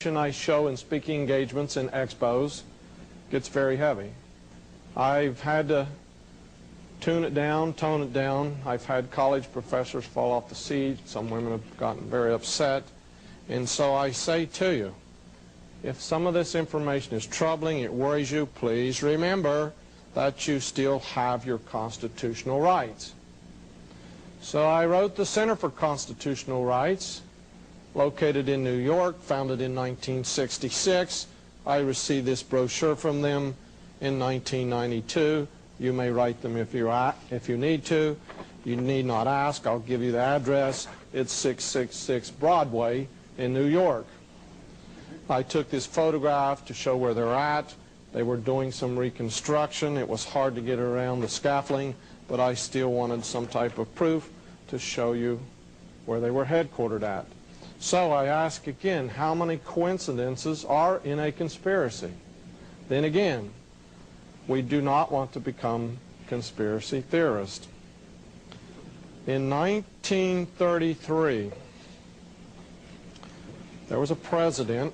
I show in speaking engagements and expos gets very heavy. I've had to tune it down, tone it down. I've had college professors fall off the seat. Some women have gotten very upset. And so I say to you, if some of this information is troubling, it worries you, please remember that you still have your constitutional rights. So I wrote the Center for Constitutional Rights, located in New York, founded in 1966. I received this brochure from them in 1992. You may write them if you need to. You need not ask. I'll give you the address. It's 666 Broadway in New York. I took this photograph to show where they're at. They were doing some reconstruction. It was hard to get around the scaffolding, but I still wanted some type of proof to show you where they were headquartered at. So I ask again, how many coincidences are in a conspiracy? Then again, we do not want to become conspiracy theorists. In 1933, there was a president,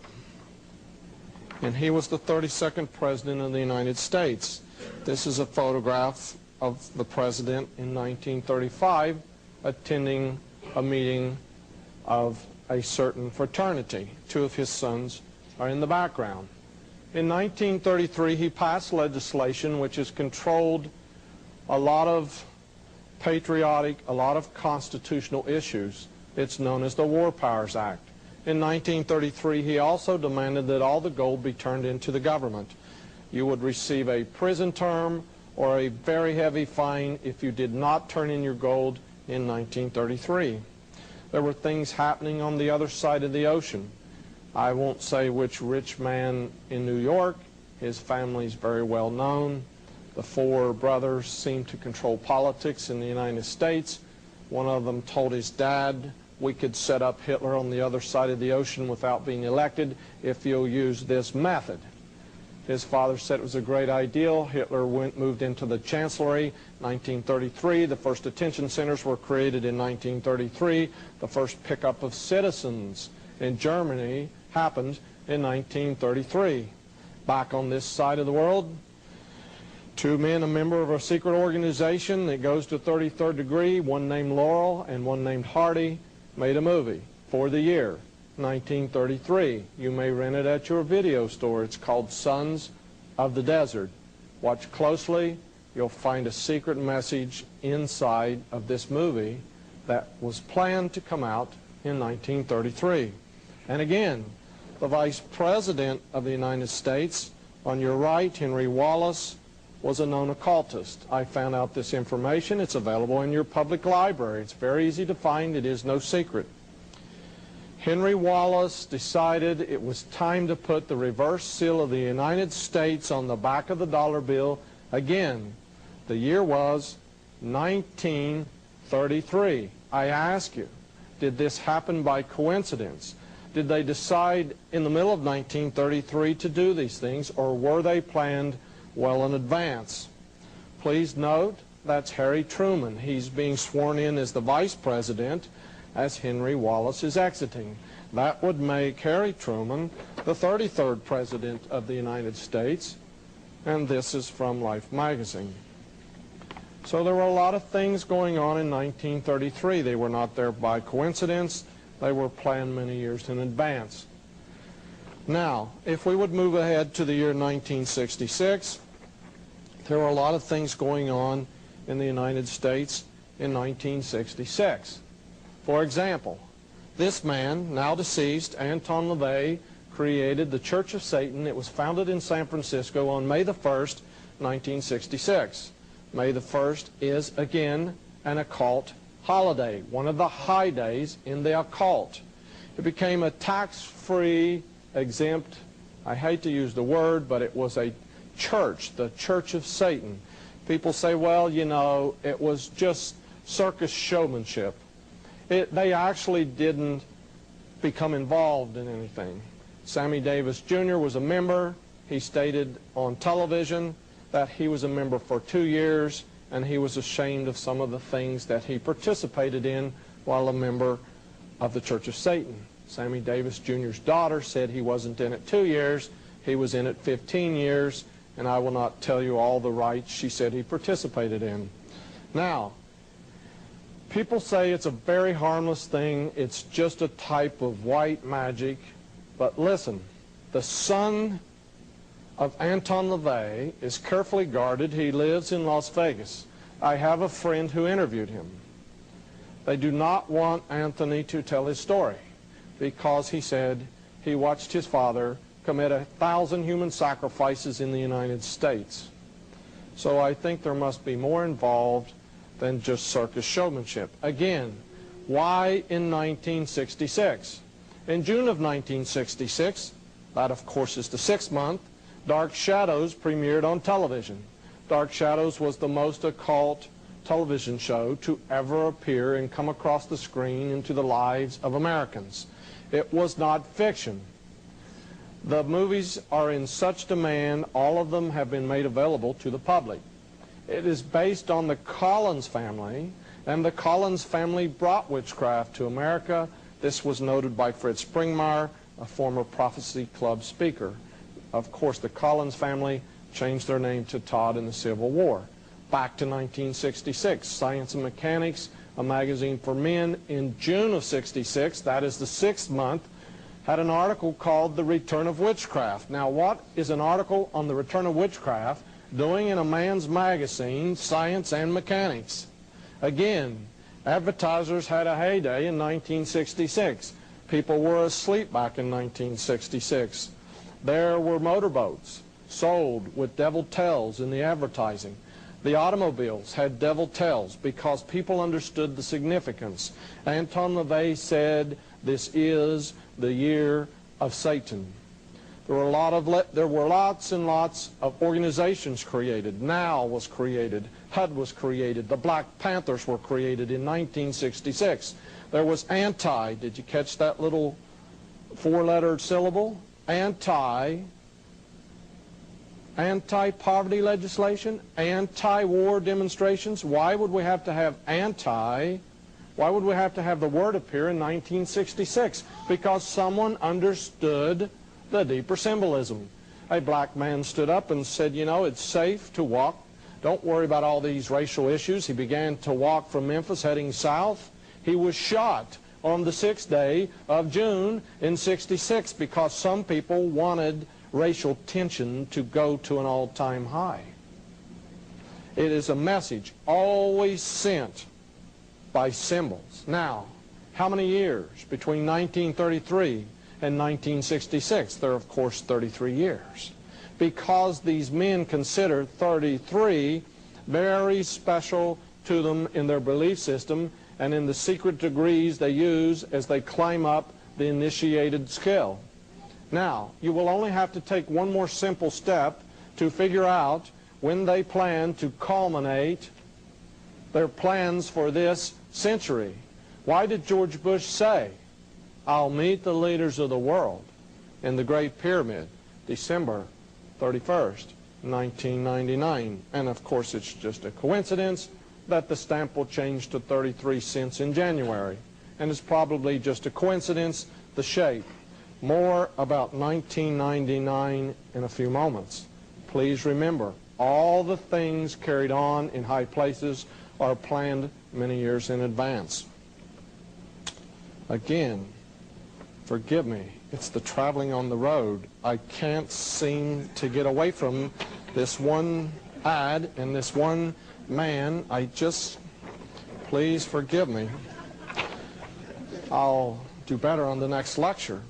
and he was the 32nd president of the United States. This is a photograph of the president in 1935 attending a meeting of a certain fraternity. Two of his sons are in the background. In 1933, he passed legislation which has controlled a lot of patriotic, a lot of constitutional issues. It's known as the War Powers Act. In 1933, he also demanded that all the gold be turned into the government. You would receive a prison term or a very heavy fine if you did not turn in your gold in 1933. There were things happening on the other side of the ocean. I won't say which rich man in New York. His family's very well known. The four brothers seemed to control politics in the United States. One of them told his dad, we could set up Hitler on the other side of the ocean without being elected if you'll use this method. His father said it was a great idea. Hitler moved into the Chancellery. 1933, the first detention centers were created in 1933. The first pickup of citizens in Germany happened in 1933. Back on this side of the world, two men, a member of a secret organization that goes to 33rd degree, one named Laurel and one named Hardy, made a movie for the year 1933. You may rent it at your video store. It's called Sons of the Desert. Watch closely. You'll find a secret message inside of this movie that was planned to come out in 1933. And again, the Vice President of the United States, on your right, Henry Wallace, was a known occultist. I found out this information. It's available in your public library. It's very easy to find. It is no secret. Henry Wallace decided it was time to put the reverse seal of the United States on the back of the dollar bill. Again, the year was 1933. I ask you, did this happen by coincidence? Did they decide in the middle of 1933 to do these things, or were they planned well in advance? Please note, that's Harry Truman. He's being sworn in as the Vice President as Henry Wallace is exiting. That would make Harry Truman the 33rd President of the United States, and this is from Life magazine. So there were a lot of things going on in 1933. They were not there by coincidence. They were planned many years in advance. Now, if we would move ahead to the year 1966, there were a lot of things going on in the United States in 1966. For example, this man, now deceased, Anton LaVey, created the Church of Satan. It was founded in San Francisco on May the 1st, 1966. May the 1st is, again, an occult holiday, one of the high days in the occult. It became a tax-free, exempt, I hate to use the word, but it was a church, the Church of Satan. People say, well, you know, it was just circus showmanship. They actually didn't become involved in anything. Sammy Davis Jr. was a member. He stated on television that he was a member for 2 years, and he was ashamed of some of the things that he participated in while a member of the Church of Satan. Sammy Davis Jr.'s daughter said he wasn't in it 2 years, he was in it 15 years, and I will not tell you all the rights she said he participated in. Now, people say it's a very harmless thing, it's just a type of white magic, but listen, the son of Anton LaVey is carefully guarded. He lives in Las Vegas. I have a friend who interviewed him. They do not want Anthony to tell his story because he said he watched his father commit 1,000 human sacrifices in the United States. So I think there must be more involved than just circus showmanship. Again, why in 1966? In June of 1966, that of course is the 6th month, Dark Shadows premiered on television. Dark Shadows was the most occult television show to ever appear and come across the screen into the lives of Americans. It was not fiction. The movies are in such demand, all of them have been made available to the public. It is based on the Collins family, and the Collins family brought witchcraft to America. This was noted by Fritz Springmeier, a former Prophecy Club speaker. Of course, the Collins family changed their name to Todd in the Civil War. Back to 1966, Science and Mechanics, a magazine for men, in June of '66, that is the 6th month, had an article called The Return of Witchcraft. Now, what is an article on the return of witchcraft doing in a man's magazine, Science and Mechanics? Again, advertisers had a heyday in 1966. People were asleep back in 1966. There were motorboats sold with devil tails in the advertising. The automobiles had devil tails because people understood the significance. Anton LaVey said, "This is the year of Satan." There were lots and lots of organizations created. Neal was created. HUD was created. The Black Panthers were created in 1966. There was anti. Did you catch that little 4-letter syllable? Anti-poverty legislation, anti-war demonstrations. Why would we have to have anti? Why would we have to have the word appear in 1966? Because someone understood the deeper symbolism. A black man stood up and said, you know, it's safe to walk. Don't worry about all these racial issues. He began to walk from Memphis heading south. He was shot on the 6th day of June in '66 because some people wanted racial tension to go to an all-time high. It is a message always sent by symbols. Now, how many years between 1933 and 1966? There are, of course, 33 years. Because these men consider 33 very special to them in their belief system and in the secret degrees they use as they climb up the initiated scale. Now, you will only have to take one more simple step to figure out when they plan to culminate their plans for this century. Why did George Bush say, "I'll meet the leaders of the world in the Great Pyramid, December 31st, 1999. And of course, it's just a coincidence that the stamp will change to 33 cents in January. And it's probably just a coincidence, the shape. More about 1999 in a few moments. Please remember, all the things carried on in high places are planned many years in advance. Again, forgive me, it's the traveling on the road. I can't seem to get away from this one ad and this one man. Please forgive me. I'll do better on the next lecture.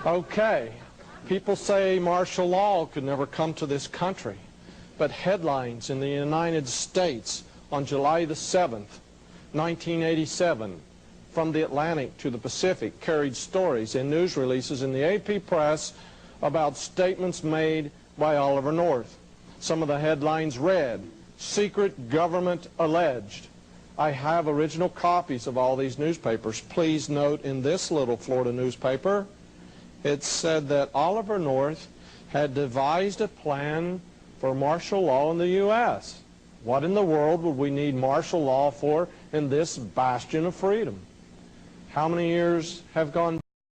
Okay, people say martial law could never come to this country, but headlines in the United States on July the 7th, 1987, from the Atlantic to the Pacific, carried stories and news releases in the AP press about statements made by Oliver North. Some of the headlines read, "Secret Government Alleged." I have original copies of all these newspapers. Please note in this little Florida newspaper, it said that Oliver North had devised a plan for martial law in the U.S. What in the world would we need martial law for in this bastion of freedom? How many years have gone